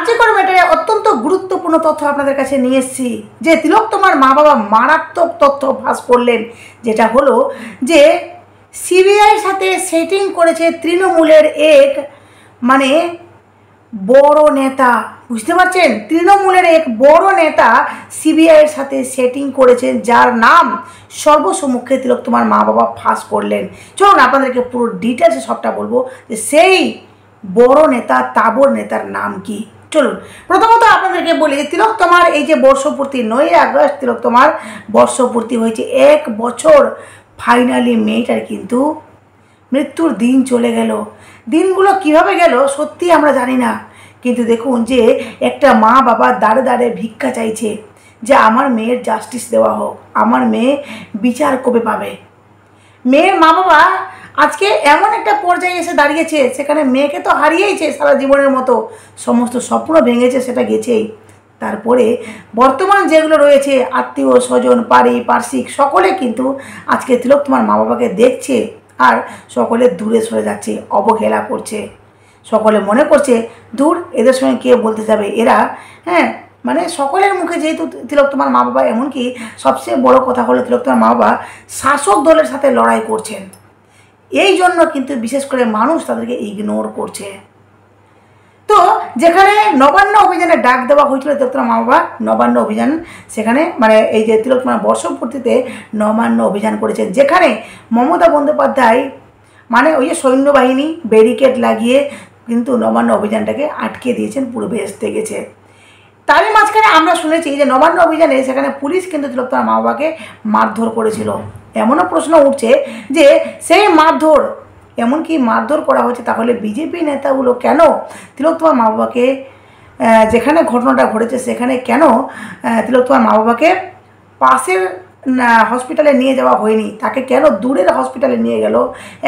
আর্যকর ম্যাটারে অত্যন্ত গুরুত্বপূর্ণ তথ্য আপনাদের কাছে নিয়ে এসেছি যে তিলোত্তমার মা বাবা মারাত্মক তথ্য ফাঁস করলেন, যেটা হলো যে সিবিআইয়ের সাথে সেটিং করেছে তৃণমূলের এক মানে বড় নেতা। বুঝতে পারছেন, তৃণমূলের এক বড় নেতা সিবিআইয়ের সাথে সেটিং করেছেন, যার নাম সর্বসম্মুখে তিলোত্তমার মা বাবা ফাঁস করলেন। চলুন আপনাদেরকে পুরো ডিটেলসে সবটা বলবো যে সেই বড় নেতা তাবড় নেতার নাম কি। চলুন প্রথমত আপনাদেরকে বলি যে তিলোত্তমার এই যে বর্ষপূর্তি 9 আগস্ট তিলোত্তমার বর্ষপূর্তি হয়েছে 1 বছর। ফাইনালি মেয়েটার কিন্তু মৃত্যুর দিন চলে গেল। দিনগুলো কিভাবে গেল সত্যি আমরা জানি না, কিন্তু দেখুন যে একটা মা বাবা দাঁড়ে দাঁড়ে ভিক্ষা চাইছে যে আমার মেয়ের জাস্টিস দেওয়া হোক, আমার মেয়ে বিচার কবে পাবে। মেয়ের মা বাবা আজকে এমন একটা পর্যায়ে এসে দাঁড়িয়েছে, সেখানে মেয়েকে তো হারিয়েইছে সারা জীবনের মতো, সমস্ত স্বপ্ন ভেঙেছে, সেটা গেছেই। তারপরে বর্তমান যেগুলো রয়েছে আত্মীয় স্বজন পারিপার্শ্বিক সকলে কিন্তু আজকে তিলোত্তমার মা বাবাকে দেখছে আর সকলে দূরে সরে যাচ্ছে, অবহেলা করছে। সকলে মনে করছে দূর, এদের সঙ্গে কে বলতে যাবে, এরা মানে সকলের মুখে যেহেতু তিলোত্তমার মা বাবা, এমনকি সবচেয়ে বড় কথা হলো তিলোত্তমার মা বাবা শাসক দলের সাথে লড়াই করছেন, এই জন্য কিন্তু বিশেষ করে মানুষ তাদেরকে ইগনোর করছে। তো যেখানে নবান্ন অভিযানে ডাক দেওয়া হয়েছিল তিলোত্তমার মা বাবা, নবান্ন অভিযান, সেখানে মানে এই যে তিলোত্তমার বর্ষপূর্তিতে নবান্ন অভিযান করেছেন, যেখানে মমতা বন্দ্যোপাধ্যায় মানে ওই যে সৈন্যবাহিনী ব্যারিকেড লাগিয়ে কিন্তু নবান্ন অভিযানটাকে আটকে দিয়েছেন, পুরো ভেস্তে গেছে। তারই মাঝখানে আমরা শুনেছি যে নবান্ন অভিযানে সেখানে পুলিশ কিন্তু তিলোত্তমার মা বাবাকে মারধর করেছিল। এমনও প্রশ্ন উঠছে যে সেই মারধর, এমনকি মারধর করা হচ্ছে, তাহলে বিজেপি নেতাগুলো কেন তিলোত্তমার মা বাবাকে, যেখানে ঘটনাটা ঘটেছে সেখানে কেন তিলোত্তমার মা বাবাকে পাশের হসপিটালে নিয়ে যাওয়া হয়নি, তাকে কেন দূরের হসপিটালে নিয়ে গেল,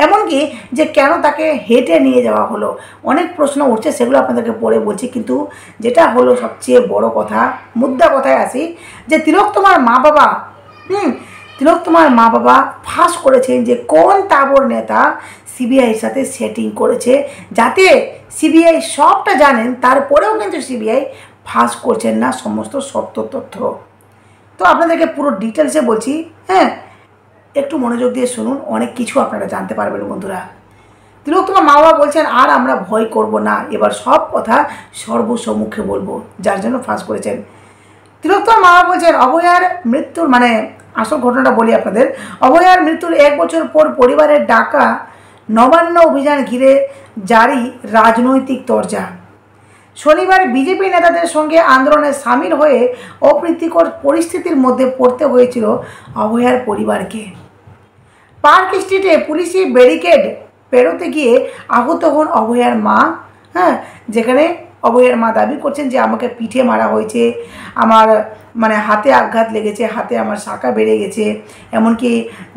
এমনকি যে কেন তাকে হেঁটে নিয়ে যাওয়া হলো, অনেক প্রশ্ন উঠছে, সেগুলো আপনাদেরকে পরে বলছি। কিন্তু যেটা হলো সবচেয়ে বড় কথা, মুদ্রা কথায় আসি, যে তিলোত্তমার মা বাবা তিলোত্তমার মা বাবা ফাঁস করেছেন যে কোন তাবড় নেতা সিবিআইয়ের সাথে সেটিং করেছে, যাতে সিবিআই সবটা জানেন, তারপরেও কিন্তু সিবিআই ফাঁস করছেন না সমস্ত সত্য তথ্য। তো আপনাদেরকে পুরো ডিটেলসে বলছি, একটু মনোযোগ দিয়ে শুনুন, অনেক কিছু আপনারা জানতে পারবেন বন্ধুরা। তিলোত্তমার মা বাবা বলছেন আর আমরা ভয় করব না, এবার সব কথা সর্বসম্মুখে বলবো, যার জন্য ফাঁস করেছেন। তিলোত্তমার মা বাবা বলছেন অভয়ার মৃত্যুর মানে আসল ঘটনাটা বলি আপনাদের। অভয়ার মৃত্যুর 1 বছর পর পরিবারের ডাকা নবান্ন অভিযান ঘিরে জারি রাজনৈতিক তরজা। শনিবার বিজেপি নেতাদের সঙ্গে আন্দোলনে সামিল হয়ে অপ্রীতিকর পরিস্থিতির মধ্যে পড়তে হয়েছিল অভয়ার পরিবারকে। পার্ক স্ট্রিটে পুলিশি ব্যারিকেড পেরোতে গিয়ে আহত হন অভয়ার মা। যেখানে অভয়ার মা দাবি করছেন যে আমাকে পিঠে মারা হয়েছে, আমার মানে হাতে আঘাত লেগেছে, হাতে আমার শাঁখা বেড়ে গেছে, এমনকি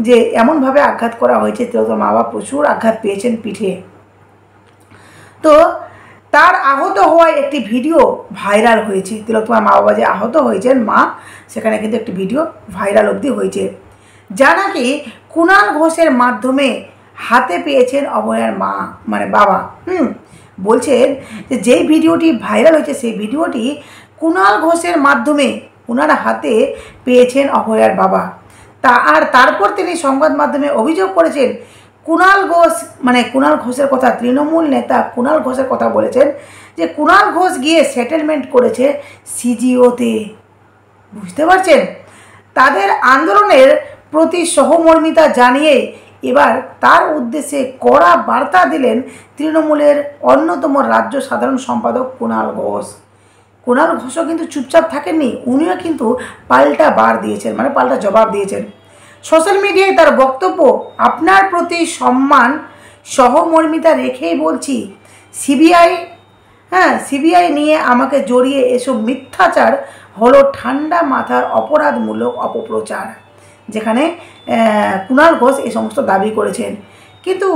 যে এমনভাবে আঘাত করা হয়েছে, তিলোত্তমার মা বাবা প্রচুর আঘাত পেয়েছেন পিঠে। তো তার আহত হওয়ায় একটি ভিডিও ভাইরাল হয়েছে, তিলোত্তমার মা বাবা যে আহত হয়েছেন মা, সেখানে কিন্তু একটি ভিডিও ভাইরাল অবধি হয়েছে, যা নাকি কুণাল ঘোষের মাধ্যমে হাতে পেয়েছেন অভয়ার মা মানে বাবা। বলছেন যে যেই ভিডিওটি ভাইরাল হয়েছে সেই ভিডিওটি কুণাল ঘোষের মাধ্যমে ওনার হাতে পেয়েছেন অভয়ার বাবা। তারপর তিনি সংবাদ মাধ্যমে অভিযোগ করেছেন কুণাল ঘোষ মানে কুণাল ঘোষের কথা, তৃণমূল নেতা কুণাল ঘোষের কথা বলেছেন যে কুণাল ঘোষ গিয়ে সেটেলমেন্ট করেছে সিজিওতে। বুঝতে পারছেন, তাদের আন্দোলনের প্রতি সহমর্মিতা জানিয়ে এবার তার উদ্দেশ্যে কড়া বার্তা দিলেন তৃণমূলের অন্যতম রাজ্য সাধারণ সম্পাদক কুণাল ঘোষ। কুণাল ঘোষও কিন্তু চুপচাপ থাকেননি, উনিও কিন্তু পাল্টা বার দিয়েছেন, মানে পাল্টা জবাব দিয়েছেন। সোশ্যাল মিডিয়ায় তার বক্তব্য, আপনার প্রতি সম্মান সহমর্মিতা রেখেই বলছি, সিবিআই নিয়ে আমাকে জড়িয়ে এসব মিথ্যাচার হলো ঠান্ডা মাথার অপরাধমূলক অপপ্রচার। যেখানে কুণাল ঘোষ এই সমস্ত দাবি করেছেন। কিন্তু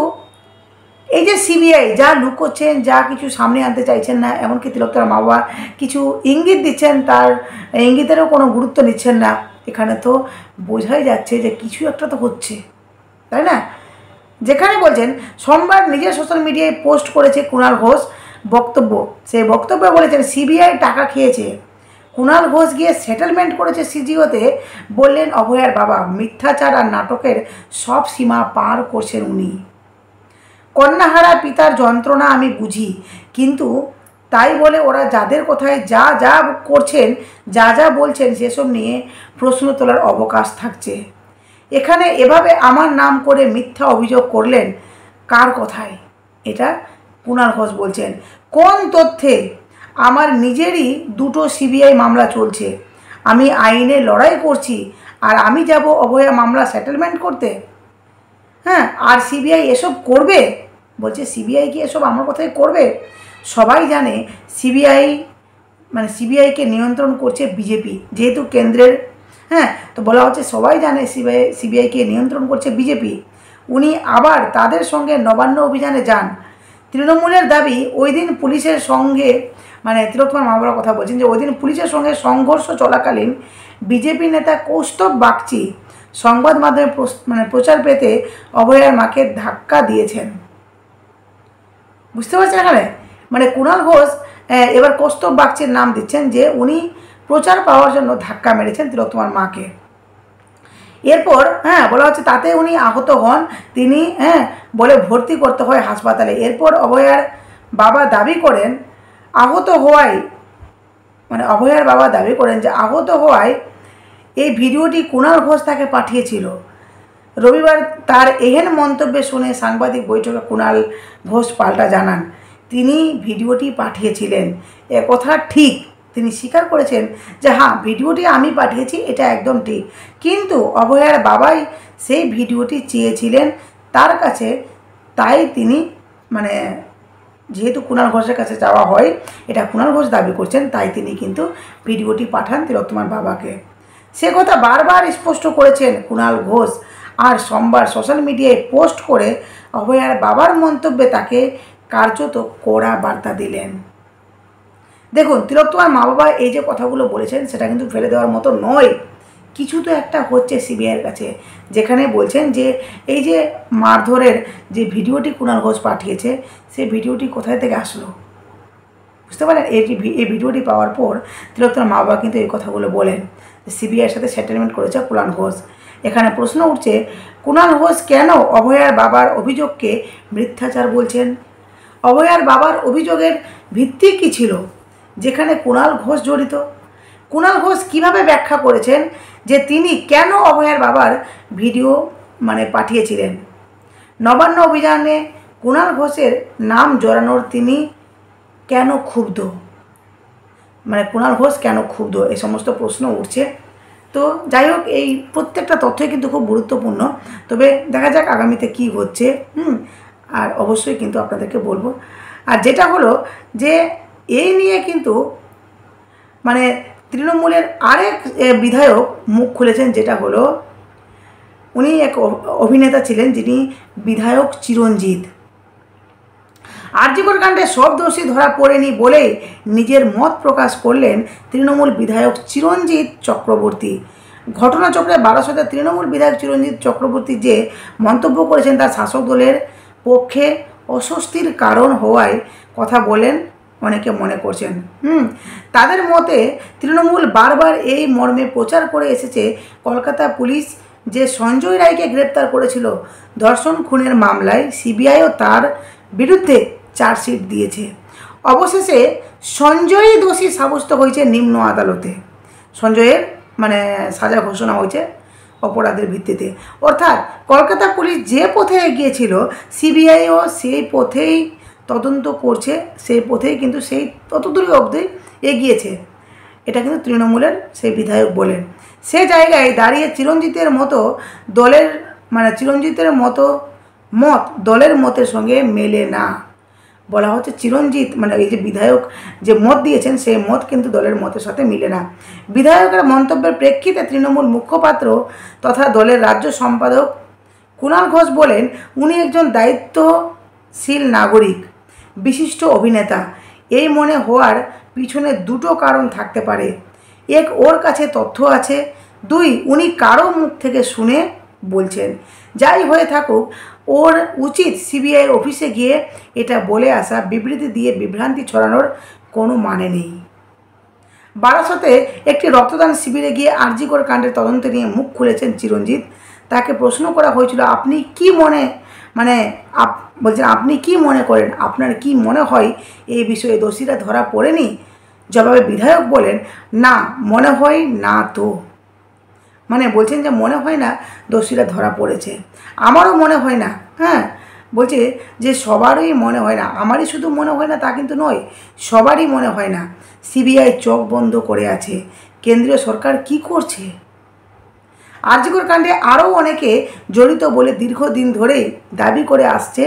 এই যে সিবিআই যা লুকোচ্ছেন, যা কিছু সামনে আনতে চাইছেন না, এমনকি তিলোত্তমার মা বাবা কিছু ইঙ্গিত দিচ্ছেন, তার ইঙ্গিতেরও কোনো গুরুত্ব নিচ্ছেন না, এখানে তো বোঝাই যাচ্ছে যে কিছু একটা তো হচ্ছে, তাই না? যেখানে বলছেন সোমবার নিজের সোশ্যাল মিডিয়ায় পোস্ট করেছে কুণাল ঘোষ, বক্তব্য, সেই বক্তব্যে বলেছেন সিবিআই টাকা খেয়েছে, কুণাল ঘোষ গিয়ে সেটেলমেন্ট করেছে সিজিওতে। বললেন অভয়ার বাবা, মিথ্যাচার আর নাটকের সব সীমা পার করছেন উনি। কন্যাহারা পিতার যন্ত্রণা আমি বুঝি, কিন্তু তাই বলে ওরা যাদের কথায় যা যা করছেন, যা যা বলছেন, সেসব নিয়ে প্রশ্ন তোলার অবকাশ থাকছে। এখানে এভাবে আমার নাম করে মিথ্যা অভিযোগ করলেন কার কথায়? এটা কুণাল ঘোষ বলছেন। কোন তথ্যে? আমার নিজেরই 2টো সিবিআই মামলা চলছে, আমি আইনে লড়াই করছি, আর আমি যাব অভয়া মামলা সেটেলমেন্ট করতে? হ্যাঁ, আর সিবিআই এসব করবে? বলছে সিবিআই কি এসব আমার কথাই করবে? সবাই জানে সিবিআইকে নিয়ন্ত্রণ করছে বিজেপি, যেহেতু কেন্দ্রের, হ্যাঁ, তো বলা হচ্ছে সবাই জানে সিবিআইকে নিয়ন্ত্রণ করছে বিজেপি। উনি আবার তাদের সঙ্গে নবান্ন অভিযানে যান। তৃণমূলের দাবি ওই দিন পুলিশের সঙ্গে, তিলোত্তমার মা বাবার কথা বলছেন, যে ওই দিন পুলিশের সঙ্গে সংঘর্ষ চলাকালীন বিজেপি নেতা কৌস্তব বাগচি সংবাদ মাধ্যমে প্রচার পেতে অভয়ার মাকে ধাক্কা দিয়েছেন। বুঝতে পারছেন? এখানে কুণাল ঘোষ এবার কৌস্তব বাগচির নাম দিচ্ছেন, যে উনি প্রচার পাওয়ার জন্য ধাক্কা মেরেছেন তিলোত্তমার মাকে। এরপর বলা হচ্ছে তাতে উনি আহত হন, তিনি বলে ভর্তি করতে হয় হাসপাতালে। এরপর অভয়ার বাবা দাবি করেন যে আহত হওয়ায় এই ভিডিওটি কুণাল ঘোষ তাকে পাঠিয়েছিল। রবিবার তার এহেন মন্তব্যে শুনে সাংবাদিক বৈঠকে কুণাল ঘোষ পাল্টা জানান তিনি ভিডিওটি পাঠিয়েছিলেন। কথা ঠিক, তিনি স্বীকার করেছেন যে হ্যাঁ, ভিডিওটি আমি পাঠিয়েছি, এটা একদম ঠিক, কিন্তু অভয়ার বাবাই সেই ভিডিওটি চেয়েছিলেন তার কাছে, তাই তিনি যেহেতু কুণাল ঘোষের কাছে যাওয়া হয়, এটা কুণাল ঘোষ দাবি করছেন, তাই তিনি কিন্তু ভিডিওটি পাঠান তিলোত্তমার বাবাকে। সে কথা বারবার স্পষ্ট করেছেন কুণাল ঘোষ, আর সোমবার সোশ্যাল মিডিয়ায় পোস্ট করে অভয়ার বাবার মন্তব্যে তাকে কার্যত কড়া বার্তা দিলেন। দেখুন, তিলোত্তমার মা বাবা এই যে কথাগুলো বলেছেন, সেটা কিন্তু ফেলে দেওয়ার মতো নয়। কিছু তো একটা হচ্ছে সিবিআইয়ের কাছে, যেখানে বলছেন যে এই যে মারধরের যে ভিডিওটি কুণাল ঘোষ পাঠিয়েছে, সেই ভিডিওটি কোথায় থেকে আসলো? বুঝতে পারেন? এই ভিডিওটি পাওয়ার পর তিলোত্তমার মা বাবা কিন্তু এই কথাগুলো বলেন, সিবিআইয়ের সাথে সেটেলমেন্ট করেছে কুণাল ঘোষ। এখানে প্রশ্ন উঠছে, কুণাল ঘোষ কেন অভয়ার বাবার অভিযোগকে মিথ্যাচার বলছেন? অভয়ার বাবার অভিযোগের ভিত্তি কী ছিল যেখানে কুণাল ঘোষ জড়িত? কুণাল ঘোষ কীভাবে ব্যাখ্যা করেছেন যে তিনি কেন অভয়ার বাবার ভিডিও পাঠিয়েছিলেন? নবান্ন অভিযানে কুণাল ঘোষের নাম জড়ানোর তিনি কেন ক্ষুব্ধ? কুণাল ঘোষ কেন ক্ষুব্ধ? এই সমস্ত প্রশ্ন উঠছে। তো যাই হোক, এই প্রত্যেকটা তথ্যই কিন্তু খুব গুরুত্বপূর্ণ। তবে দেখা যাক আগামীতে কী হচ্ছে, আর অবশ্যই কিন্তু আপনাদেরকে বলবো। আর যেটা হলো যে এই নিয়ে কিন্তু তৃণমূলের আরেক বিধায়ক মুখ খুলেছেন, যেটা হলো উনি এক অভিনেতা ছিলেন, যিনি বিধায়ক চিরঞ্জিত। আরজিকর কাণ্ডে সব দোষী ধরা পড়েনি বলে নিজের মত প্রকাশ করলেন তৃণমূল বিধায়ক চিরঞ্জিত চক্রবর্তী। ঘটনাচক্রে বারাসতে তৃণমূল বিধায়ক চিরঞ্জিত চক্রবর্তী যে মন্তব্য করেছেন, তার শাসক দলের পক্ষে অস্বস্তির কারণ হওয়ায় কথা বলেন অনেকে মনে করছেন। তাদের মতে তৃণমূল বারবার এই মর্মে প্রচার করে এসেছে, কলকাতা পুলিশ যে সঞ্জয় রায়কে গ্রেপ্তার করেছিল ধর্ষণ খুনের মামলায়, সিবিআইও তার বিরুদ্ধে চার্জশিট দিয়েছে। অবশেষে সঞ্জয়ই দোষী সাব্যস্ত হয়েছে নিম্ন আদালতে। সঞ্জয়ের সাজা ঘোষণা হয়েছে অপরাধের ভিত্তিতে। অর্থাৎ কলকাতা পুলিশ যে পথে এগিয়েছিল, সিবিআইও সেই পথেই তদন্ত করছে, সেই পথেই কিন্তু সেই ততদূর অবধি এগিয়েছে। এটা কিন্তু তৃণমূলের সেই বিধায়ক বলেন। সে জায়গায় দাঁড়িয়ে চিরঞ্জিতের মতো দলের মতের সঙ্গে মেলে না। বলা হচ্ছে চিরঞ্জিত এই যে বিধায়ক যে মত দিয়েছেন, সেই মত কিন্তু দলের মতের সাথে মিলে না। বিধায়কের মন্তব্যের প্রেক্ষিতে তৃণমূল মুখপাত্র তথা দলের রাজ্য সম্পাদক কুণাল ঘোষ বলেন, উনি একজন দায়িত্বশীল নাগরিক, বিশিষ্ট অভিনেতা। এই মনে হওয়ার পিছনে 2টো কারণ থাকতে পারে। 1, ওর কাছে তথ্য আছে। 2, উনি কারো মুখ থেকে শুনে বলছেন। যাই হয়ে থাকুক, ওর উচিত সিবিআই অফিসে গিয়ে এটা বলে আসা, বিবৃতি দিয়ে বিভ্রান্তি ছড়ানোর কোনো মানে নেই। বারাসতে একটি রক্তদান শিবিরে গিয়ে আরজি কর কাণ্ডের তদন্ত নিয়ে মুখ খুলেছেন চিরঞ্জিত। তাকে প্রশ্ন করা হয়েছিল, আপনি কি মনে বলছেন আপনি কি মনে করেন, আপনার কি মনে হয় এই বিষয়ে দোষীরা ধরা পড়েনি? জবাবে বিধায়ক বলেন, না মনে হয় না তো। মানে বলছেন যে মনে হয় না দোষীরা ধরা পড়েছে, আমারও মনে হয় না। হ্যাঁ, বলছে যে সবারই মনে হয় না, আমারই শুধু মনে হয় না তা কিন্তু নয়, সবারই মনে হয় না। সিবিআই চোখ বন্ধ করে আছে, কেন্দ্রীয় সরকার কি করছে? আরজি কর কাণ্ডে আরও অনেকে জড়িত বলে দীর্ঘদিন ধরেই দাবি করে আসছে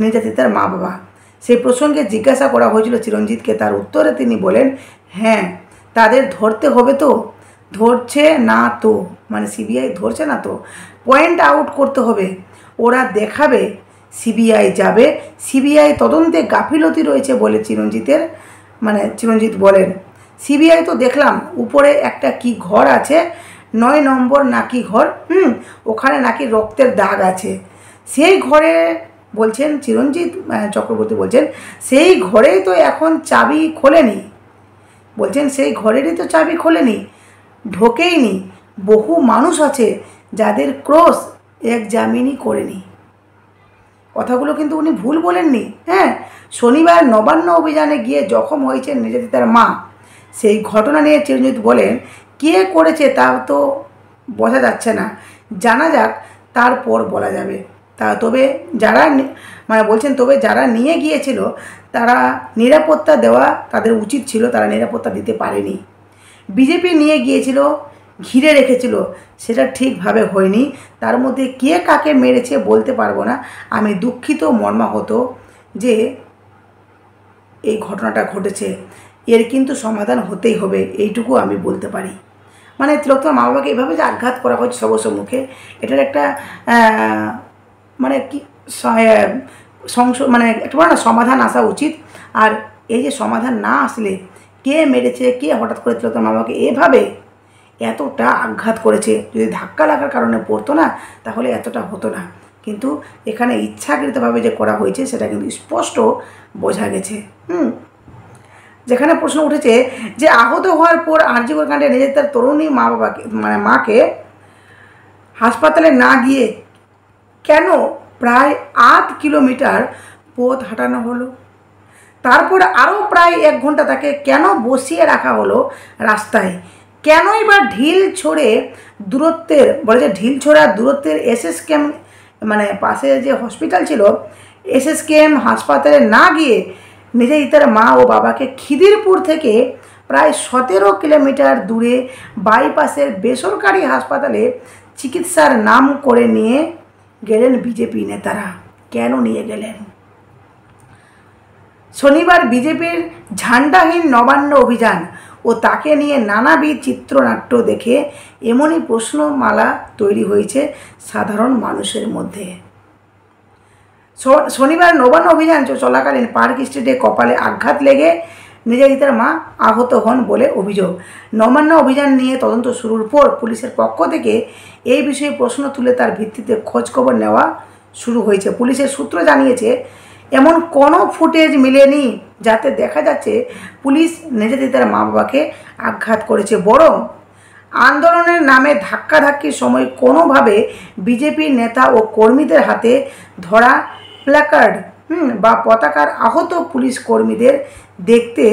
নির্যাতিতার মা বাবা। সেই প্রসঙ্গে জিজ্ঞাসা করা হয়েছিল চিরঞ্জিতকে, তার উত্তরে তিনি বলেন, হ্যাঁ তাদের ধরতে হবে তো, ধরছে না তো, মানে সিবিআই ধরছে না তো, পয়েন্ট আউট করতে হবে, ওরা দেখাবে, সিবিআই যাবে, সিবিআই তদন্তে গাফিলতি রয়েছে বলে চিরঞ্জিত বলেন, সিবিআই তো দেখলাম উপরে একটা কি ঘর আছে, 9 নম্বর নাকি ঘর, ওখানে নাকি রক্তের দাগ আছে, সেই ঘরে বলছেন চিরঞ্জিত চক্রবর্তী বলছেন সেই ঘরেই তো এখন চাবি খোলেনি, বলছেন সেই ঘরেরই তো চাবি খোলেনি, ঢোকেইনি, বহু মানুষ আছে যাদের ক্রস এক্সামিনই করেনি। কথাগুলো কিন্তু উনি ভুল বলেননি। হ্যাঁ, শনিবার নবান্ন অভিযানে গিয়ে জখম হয়েছেন নির্যাতিতার মা। সেই ঘটনা নিয়ে চিরঞ্জিত বলেন, কে করেছে তা তো বোঝা যাচ্ছে না, জানা যাক তারপর বলা যাবে। তবে যারা তবে যারা নিয়ে গিয়েছিল তারা নিরাপত্তা দেওয়া তাদের উচিত ছিল, তারা নিরাপত্তা দিতে পারেনি। বিজেপি নিয়ে গিয়েছিল, ঘিরে রেখেছিল, সেটা ঠিকভাবে হয়নি। তার মধ্যে কে কাকে মেরেছে বলতে পারবো না। আমি দুঃখিত, মর্মাহত যে এই ঘটনাটা ঘটেছে, এর কিন্তু সমাধান হতেই হবে, এইটুকু আমি বলতে পারি। মানে তিলোত্তমার মা বাবাকে এভাবে যে আঘাত করা হয়েছে সর্বসম্মুখে, এটার একটা মানে কি একটা বলে না সমাধান আসা উচিত। আর এই যে সমাধান না আসলে, কে মেরেছে, কে হঠাৎ করে তিলোত্তমার মা বাবাকে এভাবে এতটা আঘাত করেছে, যদি ধাক্কা লাগার কারণে পড়তো না তাহলে এতটা হতো না। কিন্তু এখানে ইচ্ছাকৃতভাবে যে করা হয়েছে সেটা কিন্তু স্পষ্ট বোঝা গেছে। যেখানে প্রশ্ন উঠেছে যে আহত হওয়ার পর আরজি কর কাণ্ডে নির্যাতিতার তরুণী মাকে হাসপাতালে না গিয়ে কেন প্রায় 8 কিলোমিটার পথ হাঁটানো হলো? তারপর আরও প্রায় 1 ঘন্টা তাকে কেন বসিয়ে রাখা হলো রাস্তায়? কেনই বা ঢিলছড়া দূরত্বের এসএসকেএম পাশে যে হসপিটাল ছিল এসএসকেএম হাসপাতালে না গিয়ে নির্যাতিতার মা ও বাবাকে খিদিরপুর থেকে প্রায় 17 কিলোমিটার দূরে বাইপাসের বেসরকারি হাসপাতালে চিকিৎসার নাম করে নিয়ে গেলেন বিজেপি নেতারা? কেন নিয়ে গেলেন? শনিবার বিজেপির ঝান্ডাহীন নবান্ন অভিযান ও তাকে নিয়ে নানাবিধ চিত্রনাট্য দেখে এমনই প্রশ্নমালা তৈরি হয়েছে সাধারণ মানুষের মধ্যে। শনিবার নবান্ন অভিযান চলাকালীন পার্ক স্ট্রিটে কপালে আঘাত লেগে নির্যাতিতার মা আহত হন বলে অভিযোগ। নবান্ন অভিযান নিয়ে তদন্ত শুরুর পর পুলিশের পক্ষ থেকে এই বিষয়ে প্রশ্ন তুলে তার ভিত্তিতে খোঁজখবর নেওয়া শুরু হয়েছে। পুলিশের সূত্র জানিয়েছে, এমন কোনো ফুটেজ মিলেনি যাতে দেখা যাচ্ছে পুলিশ নির্যাতিতার মা বাবাকে আঘাত করেছে, বরং আন্দোলনের নামে ধাক্কাধাক্কির সময় কোনোভাবে বিজেপি নেতা ও কর্মীদের হাতে ধরা প্ল্যাকার্ড বা পতাকার আহত পুলিশ কর্মীদের দেখতে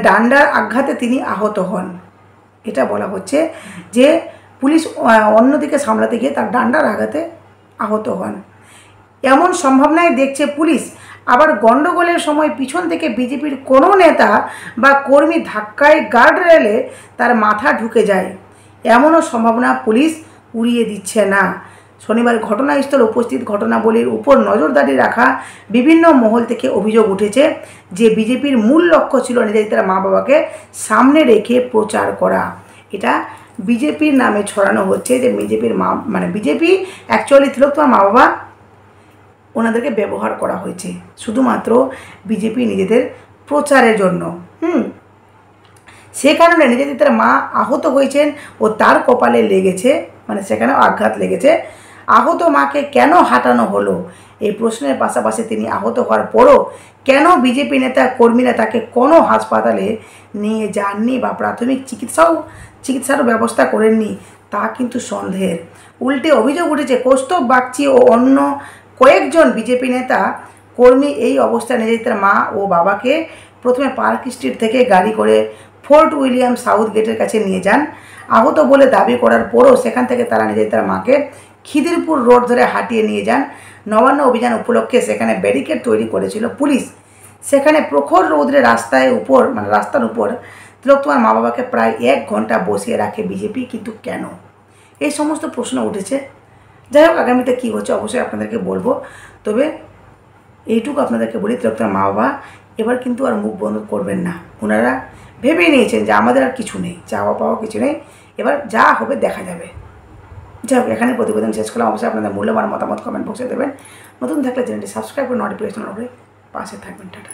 ডান্ডার আঘাতে তিনি আহত হন। এটা বলা হচ্ছে যে পুলিশ অন্যদিকে সামলাতে গিয়ে তার ডান্ডার আঘাতে আহত হন, এমন সম্ভাবনায় দেখছে পুলিশ। আবার গণ্ডগোলের সময় পিছন থেকে বিজেপির কোনো নেতা বা কর্মী ধাক্কায় গার্ড রেলে তার মাথা ঢুকে যায়, এমনও সম্ভাবনা পুলিশ উড়িয়ে দিচ্ছে না। শনিবার ঘটনাস্থলে উপস্থিত ঘটনাবলীর উপর নজরদারি রাখা বিভিন্ন মহল থেকে অভিযোগ উঠেছে যে বিজেপির মূল লক্ষ্য ছিল নির্যাতিতার মা বাবাকে সামনে রেখে প্রচার করা। এটা বিজেপির নামে ছড়ানো হচ্ছে যে বিজেপি অ্যাকচুয়ালি তিলোত্তমার মা বাবা ওনাদেরকে ব্যবহার করা হয়েছে শুধুমাত্র বিজেপি নিজেদের প্রচারের জন্য। সে কারণে নির্যাতিতার মা আহত হয়েছেন ও তার কপালে লেগেছে, সেখানেও আঘাত লেগেছে। আহত মাকে কেন হাঁটানো হলো এই প্রশ্নের পাশাপাশি তিনি আহত হওয়ার পরও কেন বিজেপি নেতা কর্মীরা তাকে কোনো হাসপাতালে নিয়ে যাননি বা প্রাথমিক চিকিৎসারও ব্যবস্থা করেননি তা কিন্তু সন্দেহের। উল্টে অভিযোগ উঠেছে কৌস্তব বাগচি ও অন্য কয়েকজন বিজেপি নেতা কর্মী এই অবস্থায় নিজেদের মা ও বাবাকে প্রথমে পার্ক স্ট্রিট থেকে গাড়ি করে ফোর্ট উইলিয়াম সাউথ গেটের কাছে নিয়ে যান। আহত বলে দাবি করার পরও সেখান থেকে তারা নিজেদের মাকে খিদিরপুর রোড ধরে হাঁটিয়ে নিয়ে যান। নবান্ন অভিযান উপলক্ষে সেখানে ব্যারিকেড তৈরি করেছিল পুলিশ। সেখানে প্রখর রৌদ্রে রাস্তার উপর তিলোত্তমার মা বাবাকে প্রায় 1 ঘন্টা বসিয়ে রাখে বিজেপি, কিন্তু কেন? এই সমস্ত প্রশ্ন উঠেছে। যাই হোক, আগামীতে কী হচ্ছে অবশ্যই আপনাদেরকে বলবো। তবে এইটুকু আপনাদেরকে বলি, তিলোত্তমার মা বাবা এবার কিন্তু আর মুখ বন্ধ করবেন না। ওনারা ভেবে নিয়েছেন যে আমাদের আর কিছু নেই, চাওয়া পাওয়া কিছু নেই, এবার যা হবে দেখা যাবে। যাই হোক, এখানে প্রতিবেদন শেষ করলাম। অবশ্যই আপনাদের মূল্যবান মতামত কমেন্ট বক্সে দেবেন। নতুন থাকলে চ্যানেলটি সাবস্ক্রাইব করে নোটিফিকেশন হবে, পাশে থাকবেন। টাটা।